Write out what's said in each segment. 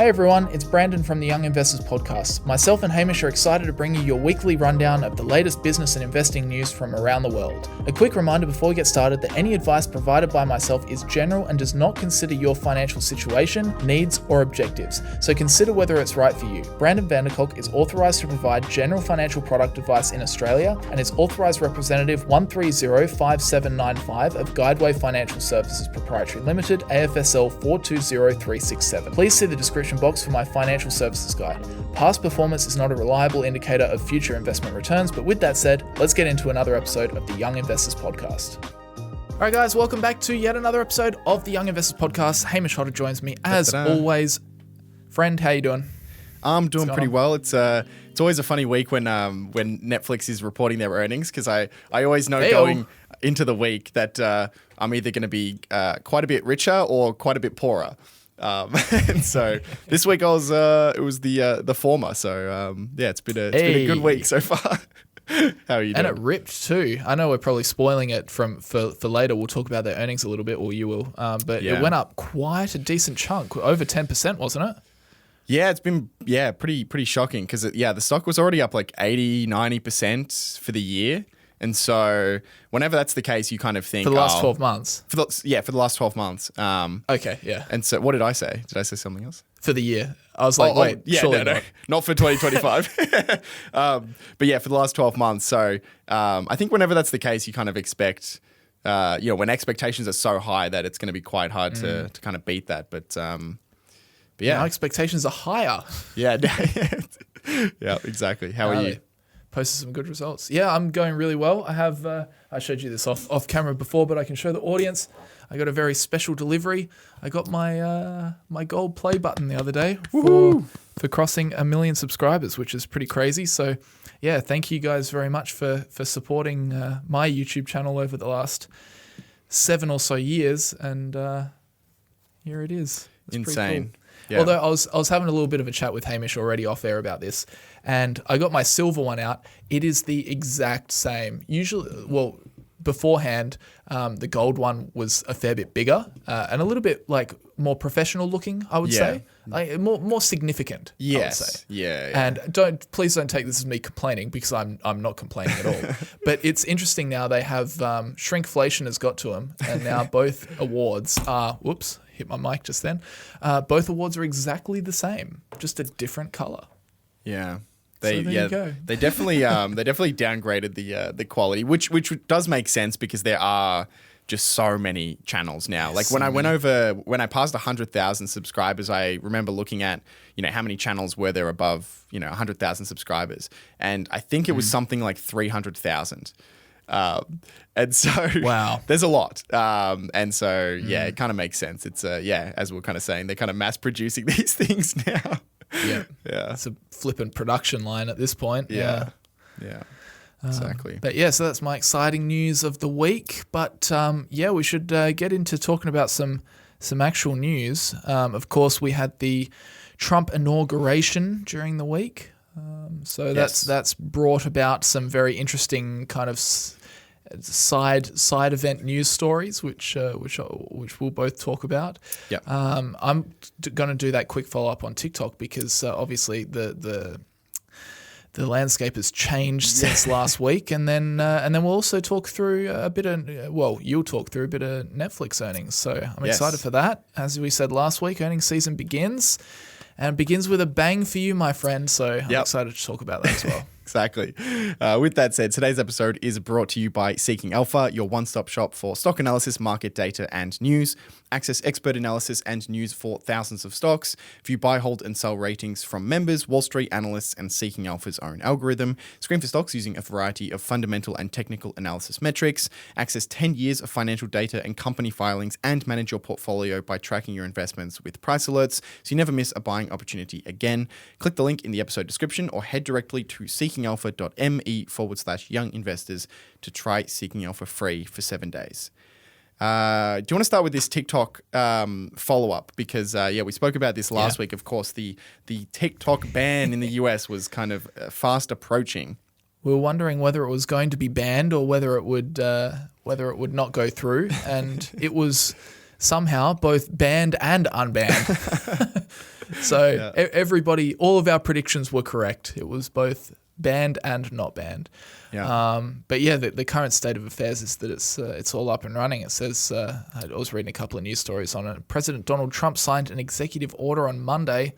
Hey everyone, it's Brandon from the Young Investors Podcast. Myself and Hamish are excited to bring you your weekly rundown of the latest business and investing news from around the world. A quick reminder before we get started that any advice provided by myself is general and does not consider your financial situation, needs, or objectives, so consider whether it's right for you. Brandon Kolk is authorised to provide general financial product advice in Australia and is authorised representative 1305795 of Guideway Financial Services Proprietary Limited, AFSL 420367. Please see the description box for my financial services guide. Past performance is not a reliable indicator of future investment returns, but with that said, let's get into another episode of the Young Investors Podcast. All right, guys, welcome back to yet another episode of the Young Investors Podcast. Hamish Hodder joins me as always. Friend, how you doing? I'm doing pretty well. It's always a funny week when Netflix is reporting their earnings, because I always know going into the week that I'm either going to be quite a bit richer or quite a bit poorer. And so this week it was the former. So it's been a good week so far. How are you doing? And it ripped too. I know we're probably spoiling it for later. We'll talk about their earnings a little bit, or you will. But it went up quite a decent chunk, over 10%, wasn't it? Yeah, it's been pretty shocking, because the stock was already up like 80-90% for the year. And so whenever that's the case, you kind of think... For the last 12 months? For the last 12 months. Okay, yeah. And so what did I say? Did I say something else? For the year. I was like, surely not for 2025. But yeah, for the last 12 months. So I think whenever that's the case, you kind of expect... when expectations are so high that it's going to be quite hard to kind of beat that. But yeah. Now expectations are higher. Yeah. Yeah, exactly. How are you? Posted some good results. Yeah, I'm going really well. I have, I showed you this off camera before, but I can show the audience. I got a very special delivery. I got my my gold play button the other day for crossing 1 million subscribers, which is pretty crazy. So yeah, thank you guys very much for supporting my YouTube channel over the last 7 or so years. And here it is. It's insane. Cool. Yeah. Although I was having a little bit of a chat with Hamish already off air about this, and I got my silver one out. It is the exact same. Usually, beforehand, the gold one was a fair bit bigger and a little bit like more professional looking, I would say, like more significant. Yes. I would say. Yeah. And please don't take this as me complaining, because I'm not complaining at all. But it's interesting now. They have shrinkflation has got to them, and now both awards are. Whoops. Hit my mic just then. Both awards are exactly the same, just a different color. Yeah. There you go. They definitely downgraded the quality, which does make sense, because there are just so many channels now. Like when I passed 100,000 subscribers, I remember looking at, how many channels were there above, 100,000 subscribers, and I think it was something like 300,000. And so there's a lot. And so, it kind of makes sense. It's, as we're kind of saying, they're kind of mass producing these things now. Yeah. It's a flippant production line at this point. Yeah. Exactly. But so that's my exciting news of the week. But we should get into talking about some actual news. Of course, we had the Trump inauguration during the week. So that's brought about some very interesting kind of side event news stories, which we'll both talk about. Yeah. I'm going to do that quick follow up on TikTok, because obviously the landscape has changed since last week, and then we'll also talk through a bit of you'll talk through a bit of Netflix earnings. So I'm excited for that. As we said last week, earnings season begins. And it begins with a bang for you, my friend. So I'm excited to talk about that as well. Exactly. With that said, today's episode is brought to you by Seeking Alpha, your one-stop shop for stock analysis, market data, and news. Access expert analysis and news for thousands of stocks. View buy, hold, and sell ratings from members, Wall Street analysts, and Seeking Alpha's own algorithm. Screen for stocks using a variety of fundamental and technical analysis metrics. Access 10 years of financial data and company filings, and manage your portfolio by tracking your investments with price alerts, so you never miss a buying opportunity again. Click the link in the episode description, or head directly to seekingalpha.me/young investors to try Seeking Alpha free for 7 days. Do you want to start with this TikTok follow-up? Because, we spoke about this last week. Of course, the TikTok ban in the US was kind of fast approaching. We were wondering whether it was going to be banned or whether it would not go through. And it was somehow both banned and unbanned. So everybody, all of our predictions were correct. It was both banned and not banned. Yeah. But yeah, the current state of affairs is that it's all up and running. It says, I was reading a couple of news stories on it. President Donald Trump signed an executive order on Monday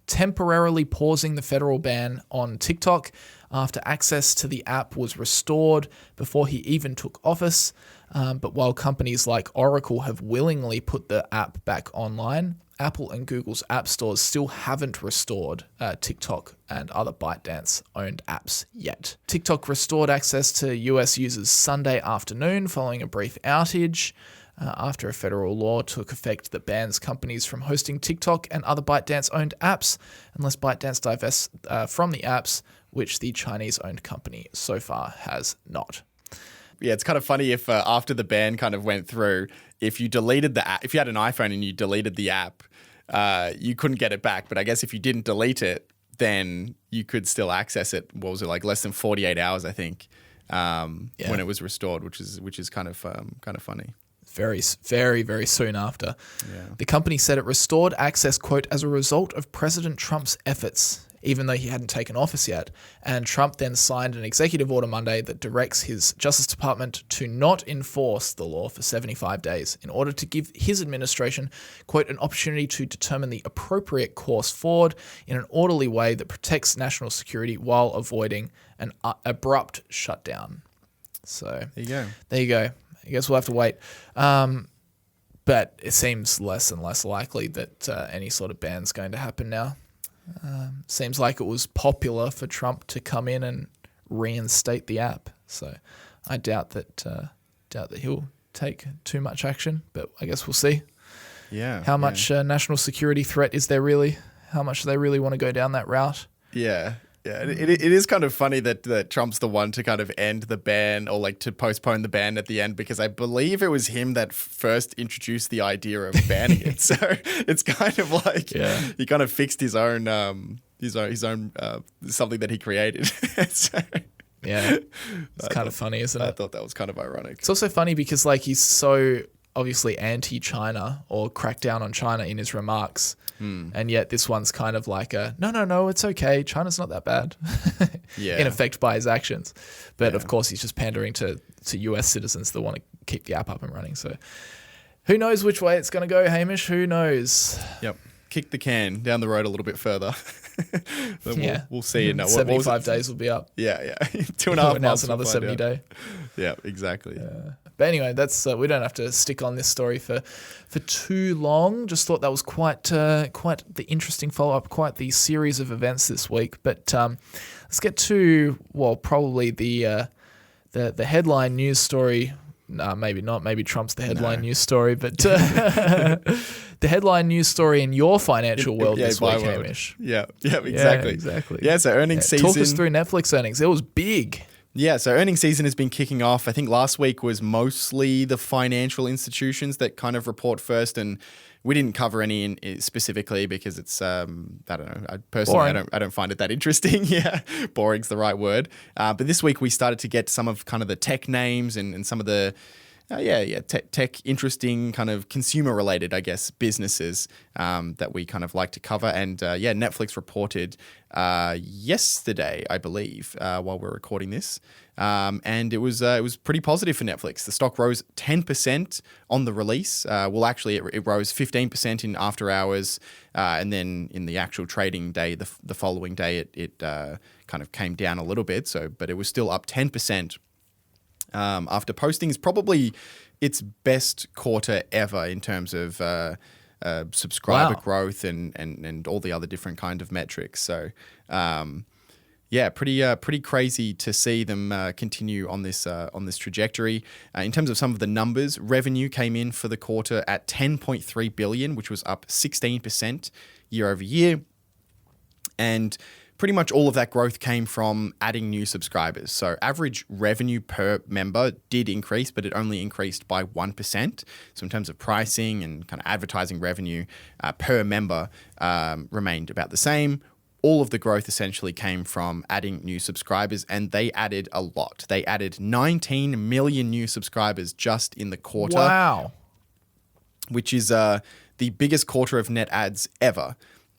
temporarily pausing the federal ban on TikTok after access to the app was restored before he even took office. But while companies like Oracle have willingly put the app back online, Apple and Google's app stores still haven't restored TikTok and other ByteDance-owned apps yet. TikTok restored access to US users Sunday afternoon following a brief outage after a federal law took effect that bans companies from hosting TikTok and other ByteDance-owned apps unless ByteDance divests from the apps, which the Chinese-owned company so far has not. Yeah, it's kind of funny if after the ban kind of went through, if you deleted the app, if you had an iPhone and you deleted the app, you couldn't get it back. But I guess if you didn't delete it, then you could still access it. What was it, like less than 48 hours, I think, when it was restored, which is kind of funny. Very, very, very soon after. Yeah. The company said it restored access, quote, as a result of President Trump's efforts, even though he hadn't taken office yet. And Trump then signed an executive order Monday that directs his Justice Department to not enforce the law for 75 days in order to give his administration, quote, an opportunity to determine the appropriate course forward in an orderly way that protects national security while avoiding an abrupt shutdown. So There you go. I guess we'll have to wait. But it seems less and less likely that any sort of ban's going to happen now. Seems like it was popular for Trump to come in and reinstate the app. So I doubt that he'll take too much action, but I guess we'll see. Yeah. How much national security threat is there really? How much do they really want to go down that route? Yeah. Yeah, it is kind of funny that Trump's the one to kind of end the ban or like to postpone the ban at the end, because I believe it was him that first introduced the idea of banning it. So it's kind of like he kind of fixed his own something that he created. So, yeah, it's kind of funny, isn't it? I thought that was kind of ironic. It's also funny because like he's so obviously anti-China or cracked down on China in his remarks. And yet this one's kind of like no, it's okay. China's not that bad, in effect, by his actions. But of course, he's just pandering to US citizens that want to keep the app up and running. So who knows which way it's going to go, Hamish? Who knows? Yep. Kick the can down the road a little bit further. We'll see. 75 days will be up. Yeah. 2.5 months. Another 70 day. Yeah, exactly. But anyway, that's we don't have to stick on this story for too long. Just thought that was quite the interesting follow-up, quite the series of events this week. But let's get to, probably the headline news story. No, maybe not. Maybe Trump's the headline news story, but the headline news story in your financial world this week, Hamish. Yeah, exactly. Yeah, so earnings season. Talk us through Netflix earnings. It was big. Yeah, so earnings season has been kicking off. I think last week was mostly the financial institutions that kind of report first, and we didn't cover any specifically because it's I don't know. I don't find it that interesting. Yeah, boring's the right word. But this week we started to get some of kind of the tech names and some of the tech interesting kind of consumer related, I guess, businesses that we kind of like to cover. And Netflix reported yesterday, I believe, while we're recording this. And it was pretty positive for Netflix. The stock rose 10% on the release. It rose 15% in after hours, and then in the actual trading day, the following day, it kind of came down a little bit. But it was still up 10%. After posting is probably its best quarter ever in terms of subscriber growth and all the other different kind of metrics. So, pretty crazy to see them continue on this trajectory. In terms of some of the numbers, revenue came in for the quarter at $10.3 billion, which was up 16% year over year, and pretty much all of that growth came from adding new subscribers. So average revenue per member did increase, but it only increased by 1%. So in terms of pricing and kind of advertising revenue per member remained about the same. All of the growth essentially came from adding new subscribers, and they added a lot. They added 19 million new subscribers just in the quarter. Wow. Which is the biggest quarter of net adds ever.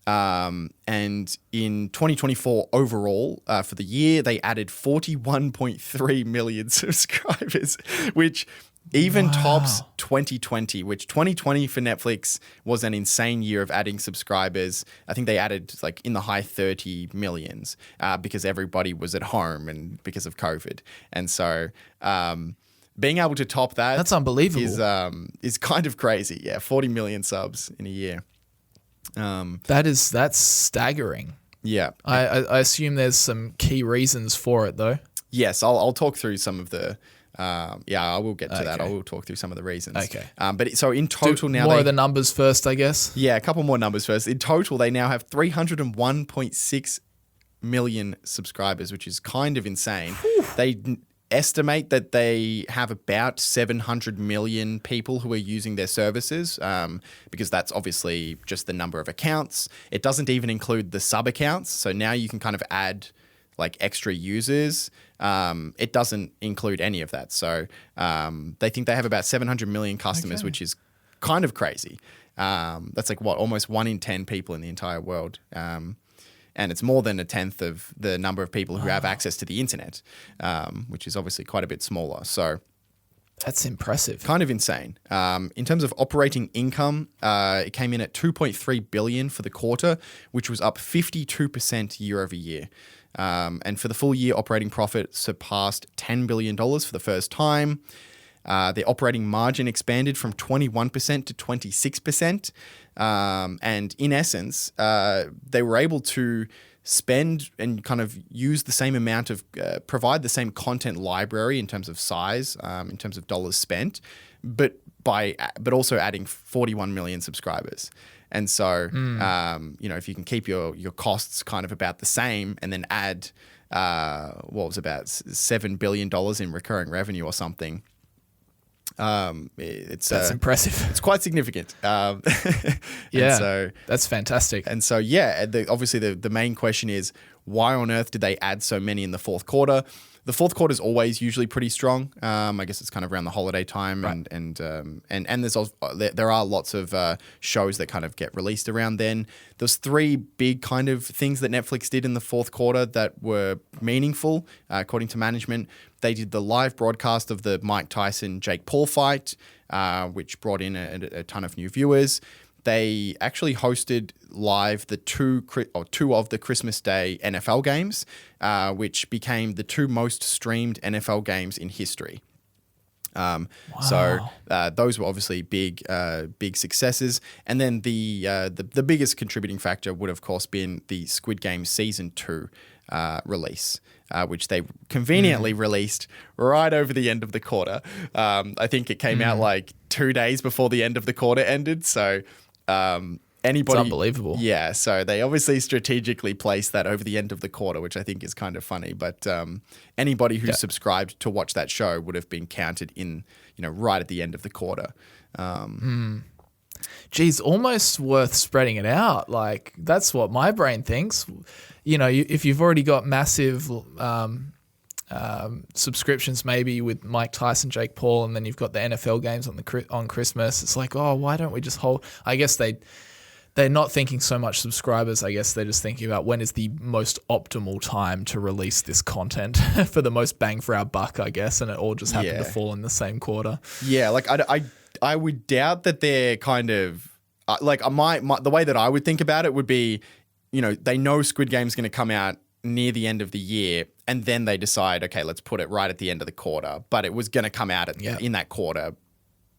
And in 2024 overall, for the year, they added 41.3 million subscribers, which even tops 2020, which 2020 for Netflix was an insane year of adding subscribers. I think they added like in the high 30 millions because everybody was at home and because of COVID. And so being able to top that, that's unbelievable, is kind of crazy. Yeah, 40 million subs in a year. That's staggering. Yeah. I assume there's some key reasons for it though. Yes, I'll talk through some of the. I will get to that. I Okay. will talk through some of the reasons. Okay. So in total now, More of the numbers first, I guess. yeah, a couple more numbers first. In total, they now have 301.6 million subscribers, which is kind of insane. They estimate that they have about 700 million people who are using their services, because that's obviously just the number of accounts. It doesn't even include the sub accounts. So now you can kind of add like extra users. It doesn't include any of that. So they think they have about 700 million customers, which is kind of crazy. That's like almost 1 in 10 people in the entire world. And it's more than a tenth of the number of people who have access to the internet, which is obviously quite a bit smaller. So That's impressive. kind of insane. In terms of operating income, it came in at $2.3 billion for the quarter, which was up 52% year over year. And for the full year, operating profit surpassed $10 billion for the first time. The operating margin expanded from 21% to 26%. And in essence, they were able to spend and kind of use the same amount of, provide the same content library in terms of size, in terms of dollars spent, but also adding 41 million subscribers. And so, if you can keep your costs kind of about the same and then add, what was about $7 billion in recurring revenue or something, that's impressive. It's quite significant. That's fantastic. And so, obviously the main question is, why on earth did they add so many in the fourth quarter? The fourth quarter is always usually pretty strong. I guess it's kind of around the holiday time, Right. and there's also, there are lots of shows that kind of get released around then. There's 3 big kind of things that Netflix did in the fourth quarter that were meaningful, according to management. They did the live broadcast of the Mike Tyson-Jake Paul fight, which brought in a ton of new viewers. They actually hosted live the two of the Christmas Day NFL games, which became the 2 most streamed NFL games in history. So those were obviously big successes. And then the biggest contributing factor would, of course, been the Squid Game Season 2 release, which they conveniently released right over the end of the quarter. I think it came out like 2 days before the end of the quarter ended. So anybody, It's unbelievable. Yeah, so they obviously strategically placed that over the end of the quarter, which I think is kind of funny. But anybody who subscribed to watch that show would have been counted in, right at the end of the quarter. Geez, almost worth spreading it out. Like, that's what my brain thinks. If you've already got massive subscriptions, maybe with Mike Tyson, Jake Paul, and then you've got the NFL games on Christmas, it's like, oh, why don't we just hold? I guess they're not thinking so much subscribers. I guess they're just thinking about when is the most optimal time to release this content for the most bang for our buck, I guess, and it all just happened to fall in the same quarter. Yeah, like I would doubt that they're kind of the way that I would think about it would be, they know Squid Game's going to come out near the end of the year, and then they decide, okay, let's put it right at the end of the quarter. But it was going to come out in that quarter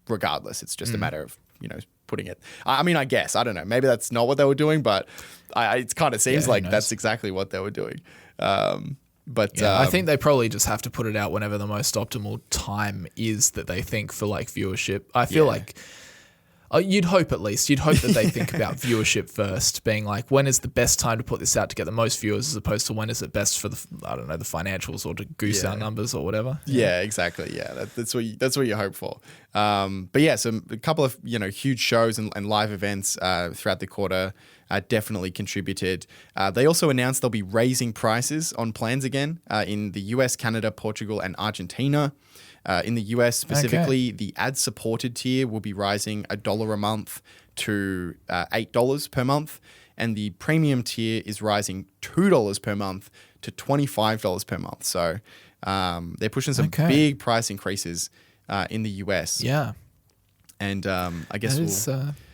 regardless. It's just a matter of, putting it. I mean, I guess, I don't know. Maybe that's not what they were doing, but it kind of seems like that's exactly what they were doing. I think they probably just have to put it out whenever the most optimal time is that they think for like viewership. I feel like you'd hope that they think about viewership first, being like, when is the best time to put this out to get the most viewers, as opposed to when is it best for the financials or to goose our numbers or whatever. Yeah, exactly. Yeah, that's what you hope for. So a couple of huge shows and live events throughout the quarter definitely contributed. They also announced they'll be raising prices on plans again in the US, Canada, Portugal, and Argentina. In the US specifically, the ad-supported tier will be rising $1 a month to $8 per month. and the premium tier is rising $2 per month to $25 per month. So they're pushing some big price increases in the US. Yeah. And I guess that is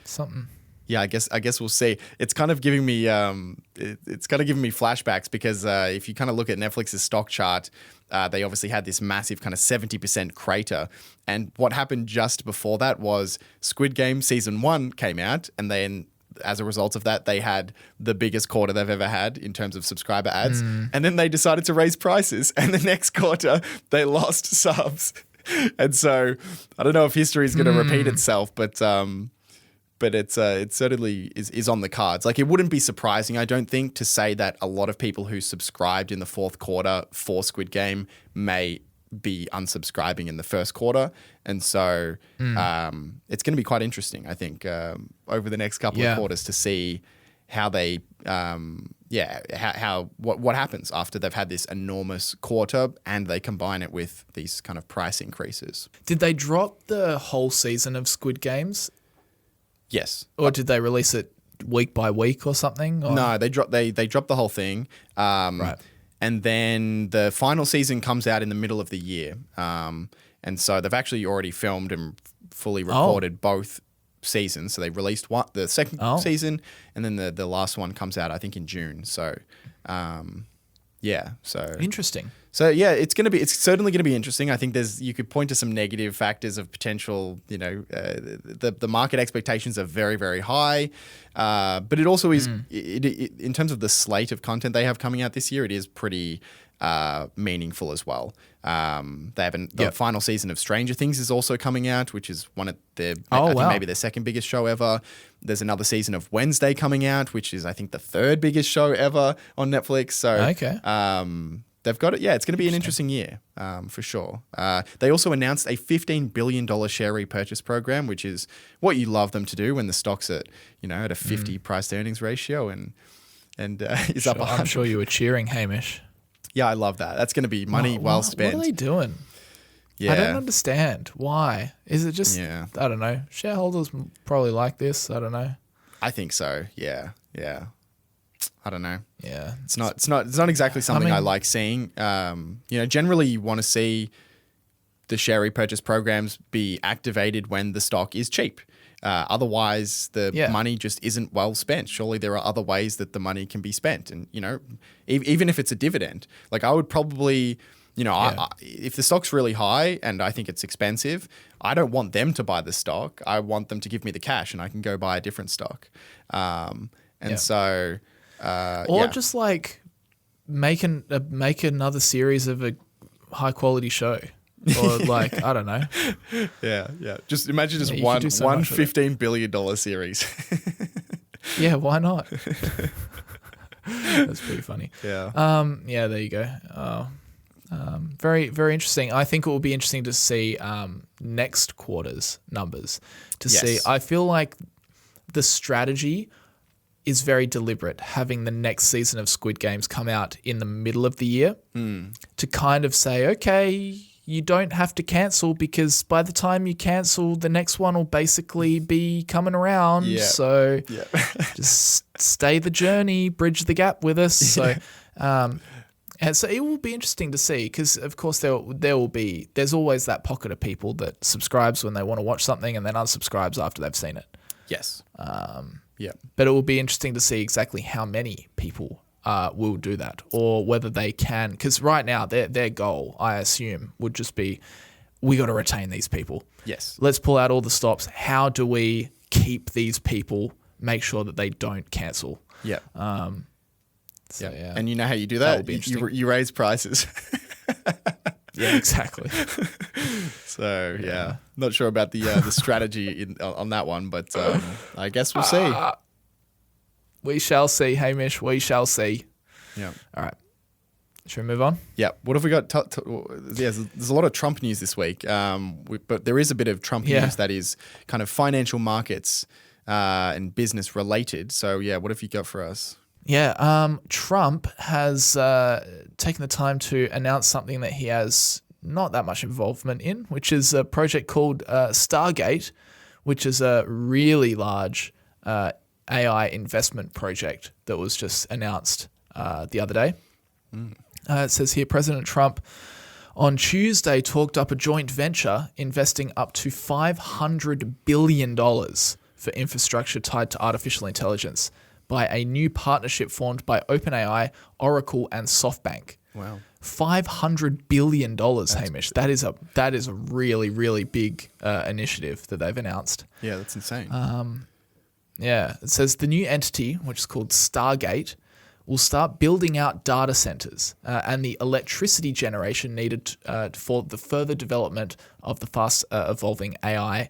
something. Yeah, I guess we'll see. It's kind of giving me flashbacks because if you kind of look at Netflix's stock chart, they obviously had this massive kind of 70% crater. And what happened just before that was Squid Game season 1 came out, and then as a result of that, they had the biggest quarter they've ever had in terms of subscriber ads. And then they decided to raise prices, and the next quarter they lost subs. And so I don't know if history is going to repeat itself, but it certainly is on the cards. Like, it wouldn't be surprising, I don't think, to say that a lot of people who subscribed in the fourth quarter for Squid Game may be unsubscribing in the first quarter. And so it's going to be quite interesting, I think, over the next couple of quarters to see how they, what happens after they've had this enormous quarter and they combine it with these kind of price increases. Did they drop the whole season of Squid Games? Yes. Or did they release it week by week or something? Or? No, they dropped the whole thing. Right. And then the final season comes out in the middle of the year. And so they've actually already filmed and fully recorded both seasons. So they released the second season, and then the last one comes out, I think, in June. So, so interesting. So yeah, it's certainly going to be interesting. I think you could point to some negative factors of potential, the market expectations are very, very high. But it also is, in terms of the slate of content they have coming out this year, it is pretty meaningful as well. They have the final season of Stranger Things is also coming out, which is one of I think maybe their second biggest show ever. There's another season of Wednesday coming out, which is, I think, the third biggest show ever on Netflix. So they've got it. Yeah, it's going to be an interesting year for sure. They also announced a $15 billion share repurchase program, which is what you love them to do when the stock's at a 50 price to earnings ratio and is up 100. I'm sure you were cheering, Hamish. Yeah, I love that. That's going to be money well spent. What are they doing? Yeah. I don't understand. Why? Is it just, I don't know, shareholders probably like this? I don't know. I think so. Yeah. I don't know. Yeah. It's not exactly something I like seeing. Generally you want to see the share repurchase programs be activated when the stock is cheap. Otherwise, the money just isn't well spent. Surely there are other ways that the money can be spent. And, even if it's a dividend, like I would probably, if the stock's really high and I think it's expensive, I don't want them to buy the stock. I want them to give me the cash and I can go buy a different stock. So... just like make another series of a high quality show, or like I don't know. Yeah. Just imagine one $15 billion series. Yeah, why not? That's pretty funny. Yeah. There you go. Very, very interesting. I think it will be interesting to see next quarter's numbers to see. I feel like the strategy is very deliberate, having the next season of Squid Games come out in the middle of the year to kind of say, okay, you don't have to cancel because by the time you cancel, the next one will basically be coming around. Yeah. So just stay the journey, bridge the gap with us. So, and so it will be interesting to see because, of course, there's always that pocket of people that subscribes when they want to watch something and then unsubscribes after they've seen it. Yes. But it will be interesting to see exactly how many people will do that or whether they can. Because right now, their goal, I assume, would just be, we got to retain these people. Yes. Let's pull out all the stops. How do we keep these people, make sure that they don't cancel? Yeah. Yeah. And you know how you do that? Will be interesting. You raise prices. Yeah, exactly. So not sure about the strategy on that one, but I guess we'll see. We shall see, Hamish. We shall see. Yeah. All right. Should we move on? Yeah. What have we got? There's a lot of Trump news this week, but there is a bit of Trump news that is kind of financial markets and business related. So what have you got for us? Yeah, Trump has taken the time to announce something that he has not that much involvement in, which is a project called Stargate, which is a really large AI investment project that was just announced the other day. It says here, President Trump on Tuesday talked up a joint venture investing up to $500 billion for infrastructure tied to artificial intelligence by a new partnership formed by OpenAI, Oracle, and SoftBank. Wow. $500 billion, Hamish. That is a really, really big initiative that they've announced. Yeah, that's insane. Yeah, it says the new entity, which is called Stargate, will start building out data centers and the electricity generation needed for the further development of the fast evolving AI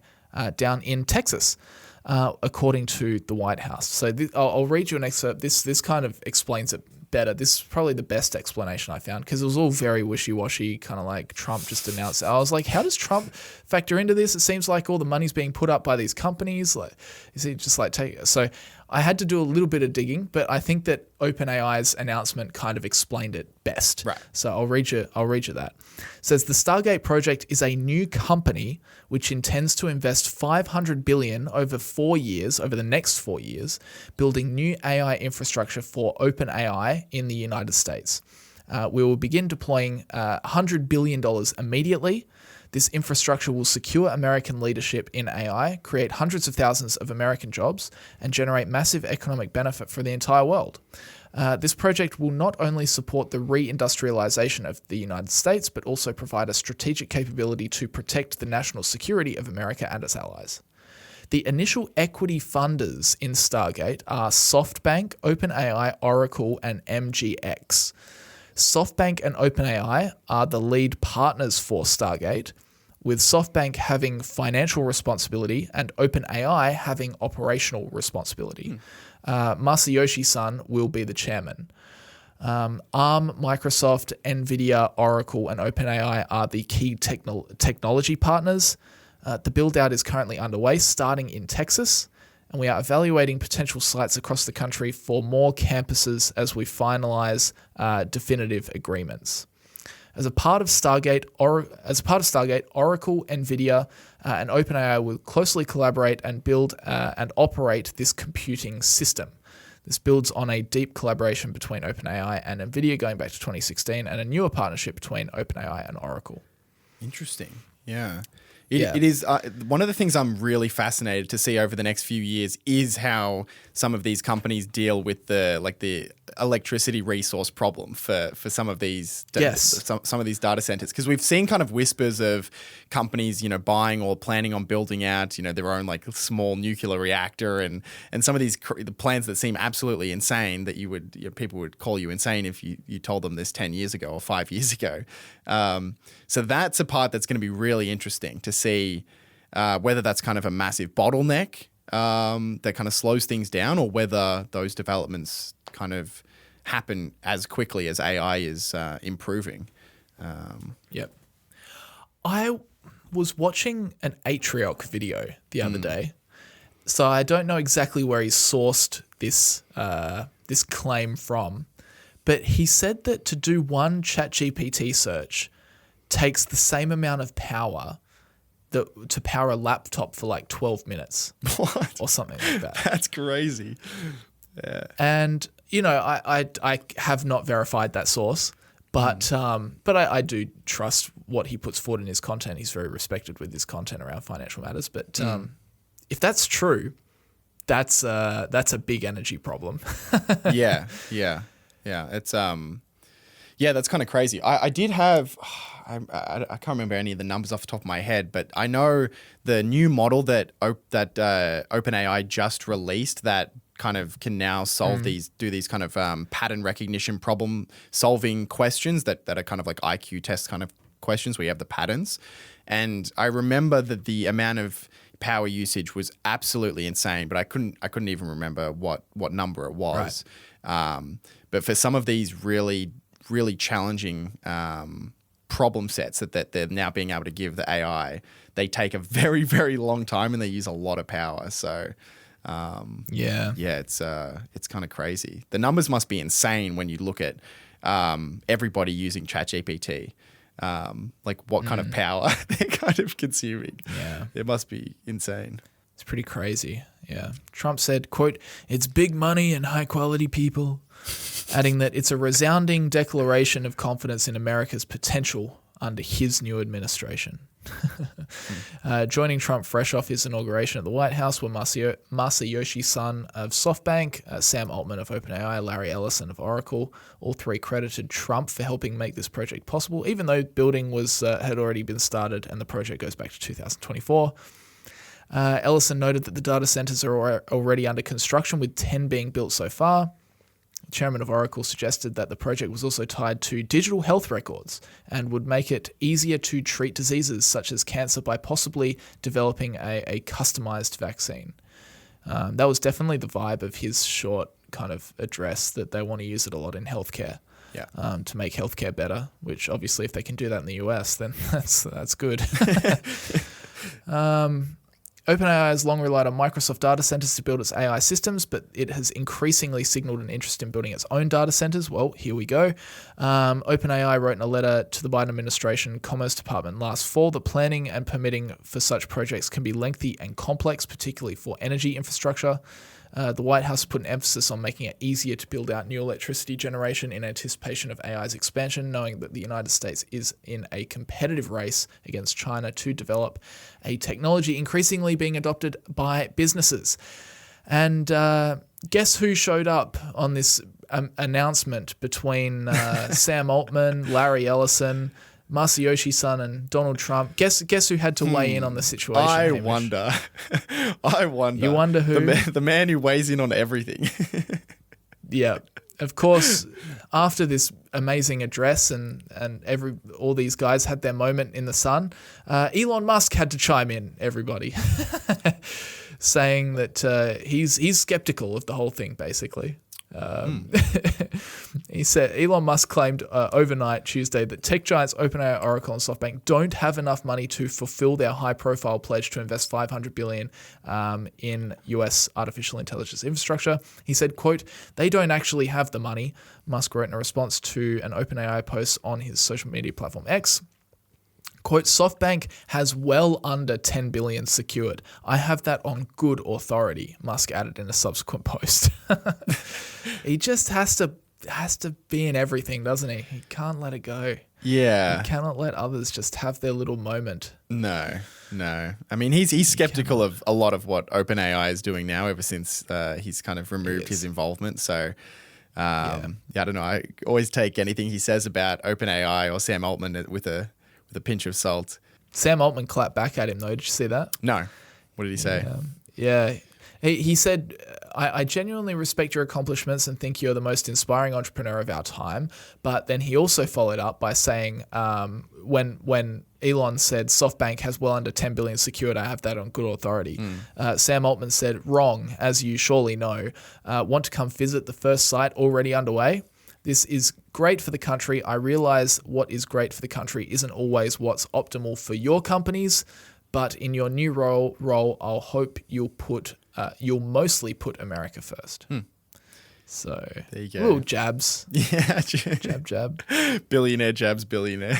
down in Texas, according to the White House. So I'll read you an excerpt. This kind of explains it better. This is probably the best explanation I found because it was all very wishy-washy, kind of like Trump just announced it. I was like, how does Trump factor into this? It seems like all the money's being put up by these companies. Like, is he just like take? So I had to do a little bit of digging, but I think that OpenAI's announcement kind of explained it best. Right. So I'll read you that. It says the Stargate project is a new company which intends to invest $500 billion over the next 4 years, building new AI infrastructure for OpenAI in the United States. We will begin deploying $100 billion immediately. This infrastructure will secure American leadership in AI, create hundreds of thousands of American jobs, and generate massive economic benefit for the entire world. This project will not only support the reindustrialization of the United States, but also provide a strategic capability to protect the national security of America and its allies. The initial equity funders in Stargate are SoftBank, OpenAI, Oracle, and MGX. SoftBank and OpenAI are the lead partners for Stargate, with SoftBank having financial responsibility and OpenAI having operational responsibility. Masayoshi Son will be the chairman. ARM, Microsoft, NVIDIA, Oracle, and OpenAI are the key technology partners. The build-out is currently underway, starting in Texas, and we are evaluating potential sites across the country for more campuses as we finalize definitive agreements. As a part of Stargate, Oracle, NVIDIA, and OpenAI will closely collaborate and build and operate this computing system. This builds on a deep collaboration between OpenAI and NVIDIA going back to 2016 and a newer partnership between OpenAI and Oracle. Interesting. Yeah. It is one of the things I'm really fascinated to see over the next few years is how some of these companies deal with the electricity resource problem for some of these some of these data centers, because we've seen kind of whispers of companies buying or planning on building out their own like small nuclear reactor and some of these plans that seem absolutely insane that people would call you insane if you told them this 10 years ago or 5 years ago. So that's a part that's going to be really interesting to see whether that's kind of a massive bottleneck that kind of slows things down, or whether those developments kind of happen as quickly as AI is improving. Yep. I was watching an Atriarch video the other day, so I don't know exactly where he sourced this this claim from, but he said that to do one ChatGPT search takes the same amount of power to power a laptop for like 12 minutes. What? Or something like that. That's crazy. Yeah. And, I have not verified that source, but I do trust what he puts forward in his content. He's very respected with his content around financial matters. But if that's true, that's a big energy problem. Yeah. It's that's kind of crazy. I did have, I can't remember any of the numbers off the top of my head, but I know the new model that OpenAI just released that kind of can now solve do these kind of pattern recognition problem solving questions that are kind of like IQ test kind of questions where you have the patterns. And I remember that the amount of power usage was absolutely insane, but I couldn't even remember what number it was. Right. But for some of these really challenging problem sets that they're now being able to give the AI, they take a very, very long time and they use a lot of power. So it's kind of crazy. The numbers must be insane when you look at everybody using ChatGPT. Like what kind of power they're kind of consuming. Yeah. It must be insane. It's pretty crazy. Yeah. Trump said, quote, "It's big money and high quality people," adding that it's a resounding declaration of confidence in America's potential under his new administration. Joining Trump fresh off his inauguration at the White House were Masayoshi Son of SoftBank, Sam Altman of OpenAI, Larry Ellison of Oracle. All three credited Trump for helping make this project possible, even though building had already been started and the project goes back to 2024. Ellison noted that the data centers are already under construction, with 10 being built so far. The chairman of Oracle suggested that the project was also tied to digital health records and would make it easier to treat diseases such as cancer by possibly developing a customized vaccine. That was definitely the vibe of his short kind of address, that they want to use it a lot in healthcare. Yeah. To make healthcare better, which obviously if they can do that in the US, then that's good. OpenAI has long relied on Microsoft data centers to build its AI systems, but it has increasingly signaled an interest in building its own data centers. Well, here we go. OpenAI wrote in a letter to the Biden administration Commerce Department last fall that planning and permitting for such projects can be lengthy and complex, particularly for energy infrastructure. The White House put an emphasis on making it easier to build out new electricity generation in anticipation of AI's expansion, knowing that the United States is in a competitive race against China to develop a technology increasingly being adopted by businesses. And guess who showed up on this announcement between Sam Altman, Larry Ellison, Masayoshi Son, and Donald Trump? Guess who had to weigh in on the situation? I Hamish? wonder. You wonder who? The man who weighs in on everything. Yeah. Of course, after this amazing address and all these guys had their moment in the sun, Elon Musk had to chime in, everybody, saying that he's skeptical of the whole thing, basically. He said Elon Musk claimed overnight Tuesday that tech giants OpenAI, Oracle, and SoftBank don't have enough money to fulfill their high-profile pledge to invest $500 billion in U.S. artificial intelligence infrastructure. He said, quote, "They don't actually have the money," Musk wrote in a response to an OpenAI post on his social media platform X. Quote, "SoftBank has well under $10 billion secured. I have that on good authority," Musk added in a subsequent post. He just has to be in everything, doesn't he? He can't let it go. Yeah. He cannot let others just have their little moment. No. I mean, he's skeptical of a lot of what OpenAI is doing now, ever since he's kind of removed his involvement. So, I don't know. I always take anything he says about OpenAI or Sam Altman with a pinch of salt. Sam Altman clapped back at him, though. Did you see that? No. What did he say? Yeah. He said, I genuinely respect your accomplishments and think you're the most inspiring entrepreneur of our time. But then he also followed up by saying, when Elon said SoftBank has well under $10 billion secured, I have that on good authority. Sam Altman said, "Wrong, as you surely know. Want to come visit the first site already underway? This is great for the country. I realize what is great for the country isn't always what's optimal for your companies, but in your new role, I'll hope you'll mostly put America first." So there you go. Little jabs. Yeah. Jab. Billionaire jabs billionaire.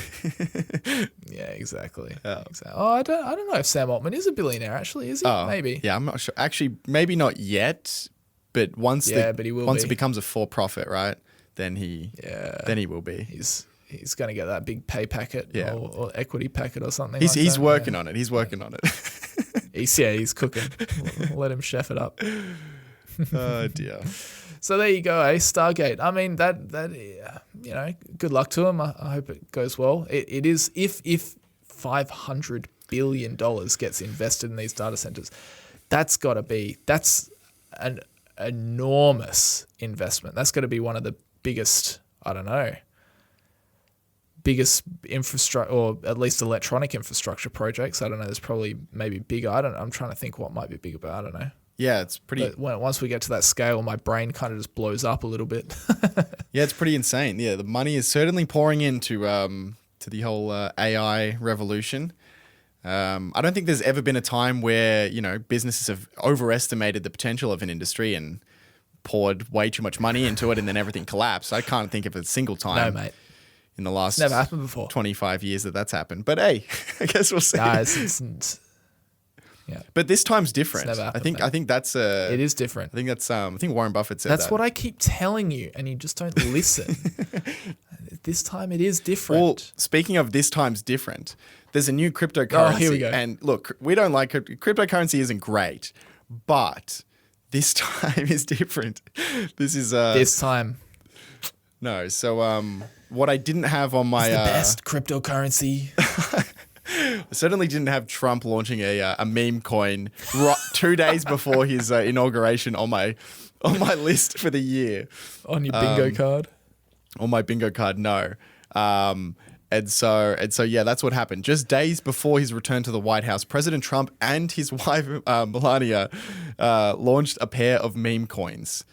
Yeah, exactly. Oh. Oh, I don't know if Sam Altman is a billionaire, actually, is he? Oh, Maybe. Yeah, I'm not sure. Actually, maybe not yet, but once it becomes a for-profit, right? Then he will be. He's going to get that big pay packet or equity packet or something. He's working on it. He's working on it. He's cooking. Let him chef it up. Oh dear. So there you go, Stargate. I mean, that good luck to him. I hope it goes well. It is if $500 billion gets invested in these data centers, that's an enormous investment. That's got to be one of the biggest infrastructure, or at least electronic infrastructure projects. I don't know. There's probably maybe bigger. I'm trying to think what might be bigger, but I don't know. Yeah, it's pretty. But once we get to that scale, my brain kind of just blows up a little bit. Yeah, it's pretty insane. Yeah, the money is certainly pouring into to the whole AI revolution. I don't think there's ever been a time where businesses have overestimated the potential of an industry and poured way too much money into it, and then everything collapsed. I can't think of a single time. No, mate. In the last never happened before. 25 years that's happened. But hey, I guess we'll see. Yeah. But this time's different. never happened, I think that's a. It is different. I think that's I think Warren Buffett said That's that. what I keep telling you, and you just don't listen. This time it is different. Well, speaking of this time's different, there's a new cryptocurrency. Oh, here we go. And look, we don't like cryptocurrency isn't great, but this time is different. This is this time. No, so what I didn't have on my It's the best cryptocurrency. I certainly didn't have Trump launching a meme coin 2 days before his inauguration on my list for the year. On your bingo card. On my bingo card, no. And so yeah, that's what happened. Just days before his return to the White House, President Trump and his wife Melania launched a pair of meme coins.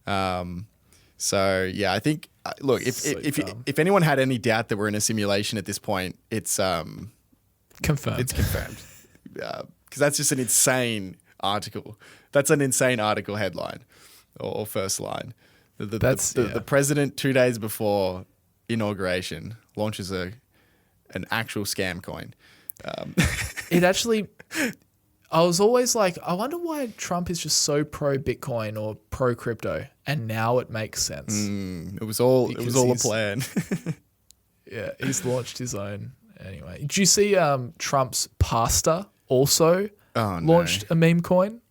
So yeah, I think look, if anyone had any doubt that we're in a simulation at this point, it's Confirmed. It's confirmed. Because that's just an insane article. That's an insane article headline or first line. The president 2 days before inauguration launches an actual scam coin. It actually, I was always like, I wonder why Trump is just so pro Bitcoin or pro crypto, and now it makes sense. It was all a plan. Yeah, he's launched his own. Anyway, did you see Trump's pastor also launched a meme coin?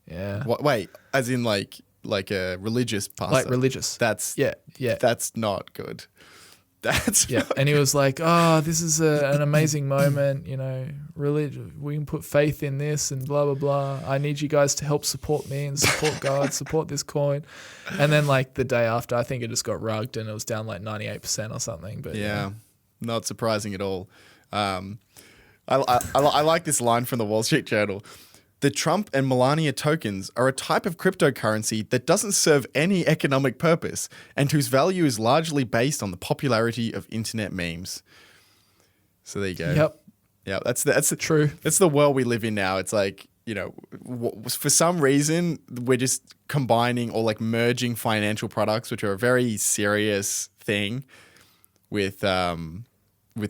Yeah. What, wait, as in like a religious pastor? Like religious. That's That's not good. That's yeah. And he was like, "Oh, this is an amazing moment. You know, religion. We can put faith in this and blah blah blah. I need you guys to help support me and support God, support this coin." And then like the day after, I think it just got rugged and it was down like 98% or something. But yeah. Not surprising at all. I like this line from the Wall Street Journal. The Trump and Melania tokens are a type of cryptocurrency that doesn't serve any economic purpose and whose value is largely based on the popularity of internet memes. So there you go. Yep. Yeah, that's true. That's the world we live in now. It's like, you know, for some reason we're just combining or like merging financial products, which are a very serious thing, with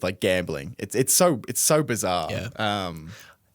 like gambling. It's so bizarre. Yeah.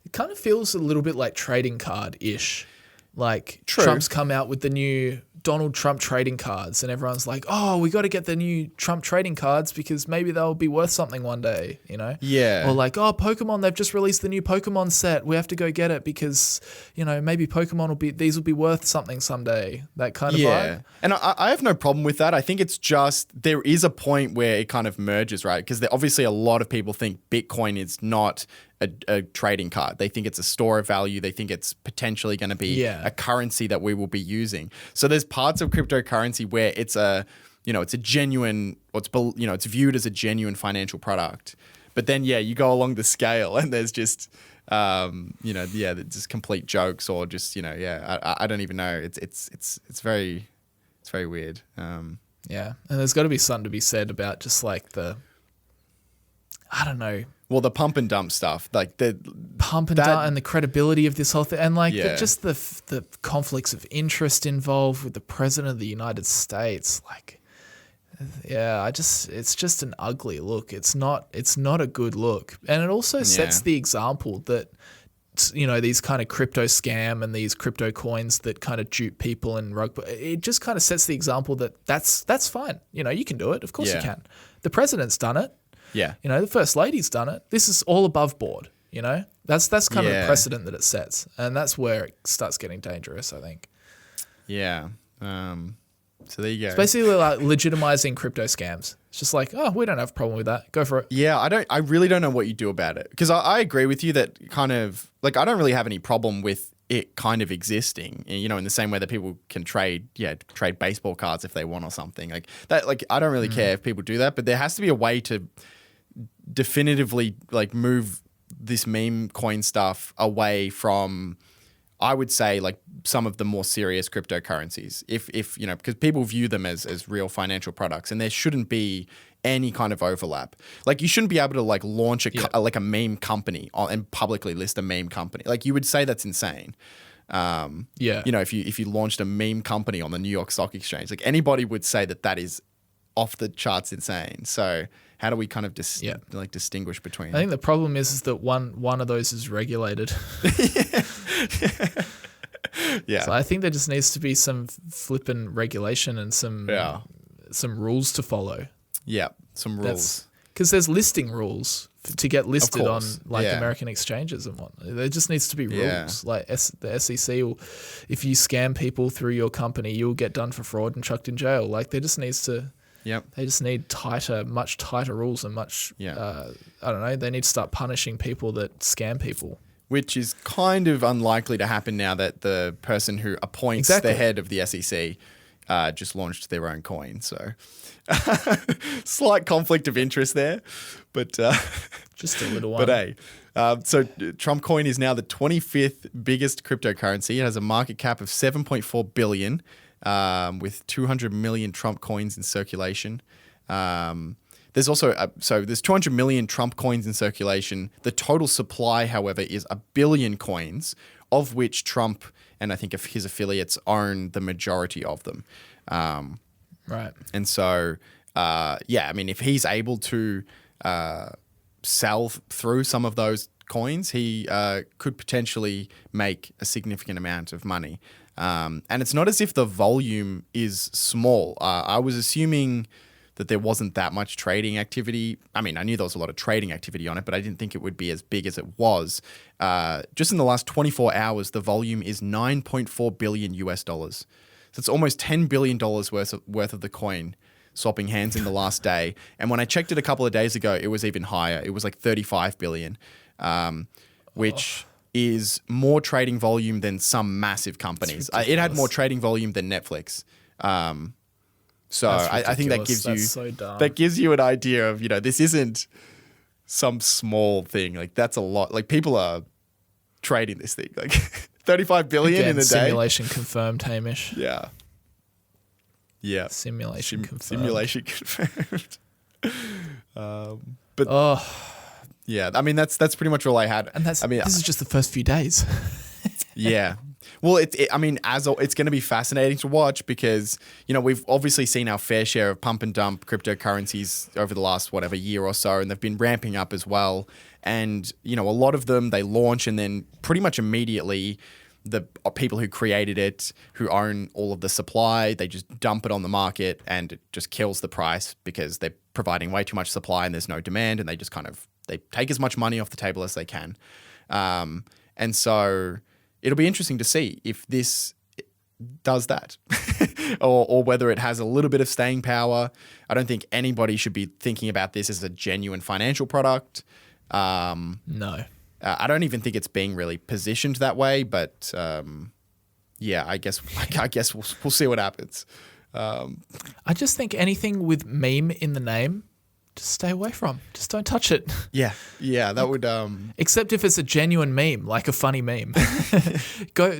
It kind of feels a little bit like trading card-ish. Like True. Trump's come out with the new Donald Trump trading cards and everyone's like, oh, we got to get the new Trump trading cards because maybe they'll be worth something one day, you know? Yeah. Or like, oh, Pokemon, they've just released the new Pokemon set. We have to go get it because, you know, maybe these will be worth something someday. That kind of vibe. And I have no problem with that. I think it's just there is a point where it kind of merges, right? Because obviously a lot of people think Bitcoin is not a trading card. They think it's a store of value. They think it's potentially going to be a currency that we will be using. So there's parts of cryptocurrency where it's a genuine, it's viewed as a genuine financial product. But then, you go along the scale and there's just, just complete jokes or just, I don't even know. It's very weird. Yeah. And there's got to be something to be said about just like I don't know. Well, the pump and dump stuff, like the pump and dump and the credibility of this whole thing, and like the conflicts of interest involved with the president of the United States, like, it's just an ugly look. It's not a good look, and it also sets the example that, you know, these kind of crypto scam and these crypto coins that kind of dupe people and it just kind of sets the example that that's fine. You know, you can do it. Of course you can. The president's done it. Yeah. You know, the First Lady's done it. This is all above board, you know? That's kind of the precedent that it sets. And that's where it starts getting dangerous, I think. Yeah. So there you go. It's basically like legitimizing crypto scams. It's just like, oh, we don't have a problem with that. Go for it. Yeah, I really don't know what you do about it. Because I agree with you that kind of, like, I don't really have any problem with it kind of existing, you know, in the same way that people can trade baseball cards if they want or something like that. Like, I don't really care if people do that, but there has to be a way to definitively like move this meme coin stuff away from, I would say, like some of the more serious cryptocurrencies, if you know, because people view them as real financial products, and there shouldn't be any kind of overlap. Like, you shouldn't be able to like launch a meme company and publicly list a meme company. Like, you would say that's insane. You know, if you launched a meme company on the New York Stock Exchange, like anybody would say that is off the charts insane. So how do we kind of Yeah. distinguish between? I think the problem is that one of those is regulated. Yeah. So I think there just needs to be some flippin' regulation and some rules to follow. Yeah. Some rules. Because there's listing rules to get listed on course. American exchanges and whatnot. There just needs to be rules. Like the SEC will, if you scam people through your company, you'll get done for fraud and chucked in jail. Like there just needs to. Yep. They just need much tighter rules and much. I don't know. They need to start punishing people that scam people. Which is kind of unlikely to happen now that the person who appoints the head of the SEC just launched their own coin. So slight conflict of interest there, but just a little one. But hey, so Trump coin is now the 25th biggest cryptocurrency. It has a market cap of 7.4 billion, with 200 million Trump coins in circulation. There's also there's 200 million Trump coins in circulation. The total supply, however, is 1 billion coins, of which Trump and I think if his affiliates own the majority of them. Right. And so, I mean, if he's able to sell through some of those coins, he could potentially make a significant amount of money. And it's not as if the volume is small. I was assuming that there wasn't that much trading activity. I mean, I knew there was a lot of trading activity on it, but I didn't think it would be as big as it was. Just in the last 24 hours, the volume is $9.4 billion US. So it's almost $10 billion worth of the coin swapping hands in the last day. And when I checked it a couple of days ago, it was even higher. It was like 35 billion, which is more trading volume than some massive companies. It had more trading volume than Netflix. So I think that gives you an idea of, this isn't some small thing. Like that's a lot. Like people are trading this thing. Like 35 billion in a day. Simulation confirmed, Hamish. Yeah. Yeah. Simulation confirmed. Simulation confirmed. Yeah, I mean that's pretty much all I had. And this is just the first few days. Yeah. Well, it's going to be fascinating to watch because, we've obviously seen our fair share of pump and dump cryptocurrencies over the last, year or so, and they've been ramping up as well. And, a lot of them, they launch and then pretty much immediately the people who created it, who own all of the supply, they just dump it on the market and it just kills the price because they're providing way too much supply and there's no demand, and they just they take as much money off the table as they can. And so it'll be interesting to see if this does that or whether it has a little bit of staying power. I don't think anybody should be thinking about this as a genuine financial product. No. I don't even think it's being really positioned that way, but I guess we'll see what happens. I just think anything with meme in the name, just stay away from. Just don't touch it. Yeah, that would. Except if it's a genuine meme, like a funny meme.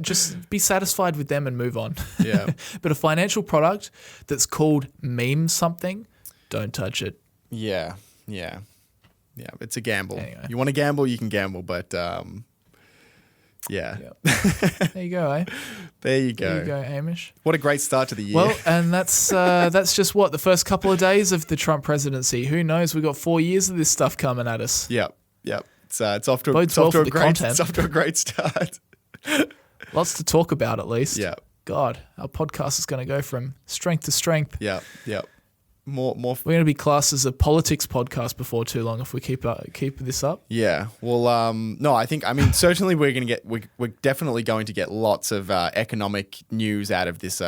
Just be satisfied with them and move on. Yeah. But a financial product that's called meme something, don't touch it. Yeah. It's a gamble. Anyway. You want to gamble, you can gamble, but yeah. Yep. There you go, eh? There you go. There you go, Hamish. What a great start to the year. Well, and that's just the first couple of days of the Trump presidency. Who knows? We've got 4 years of this stuff coming at us. Yep. It's off to a great start. Lots to talk about, at least. Yeah. God, our podcast is going to go from strength to strength. Yeah. More. We're going to be classed as a politics podcast before too long if we keep this up. Yeah. Well, no, certainly we're definitely going to get lots of economic news out of this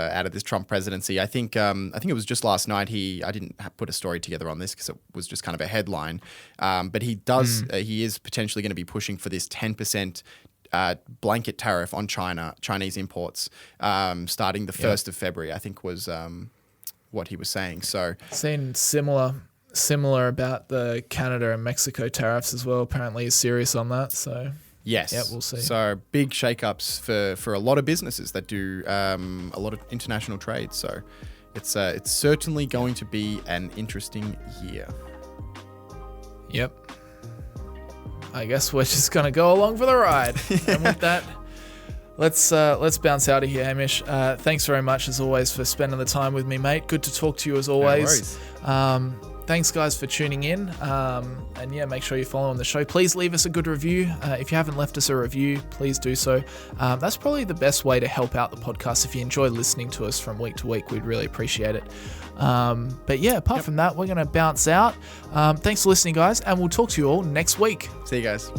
Trump presidency. I think it was just last night. I didn't put a story together on this because it was just kind of a headline. But he is potentially going to be pushing for this 10% blanket tariff on Chinese imports, starting the 1st of February. I think was. What he was saying. So seen similar about the Canada and Mexico tariffs as well. Apparently he's serious on that. So yes, we'll see. So big shakeups for a lot of businesses that do a lot of international trade. So it's certainly going to be an interesting year. Yep. I guess we're just gonna go along for the ride. And with that, let's bounce out of here, Hamish. Thanks very much as always for spending the time with me, mate. Good to talk to you as always. Thanks guys for tuning in. And yeah, make sure you follow on the show. Please leave us a good review. If you haven't left us a review, please do so. That's probably the best way to help out the podcast. If you enjoy listening to us from week to week, we'd really appreciate it. But yeah, apart from that, we're going to bounce out. Thanks for listening, guys, and we'll talk to you all next week. See you guys.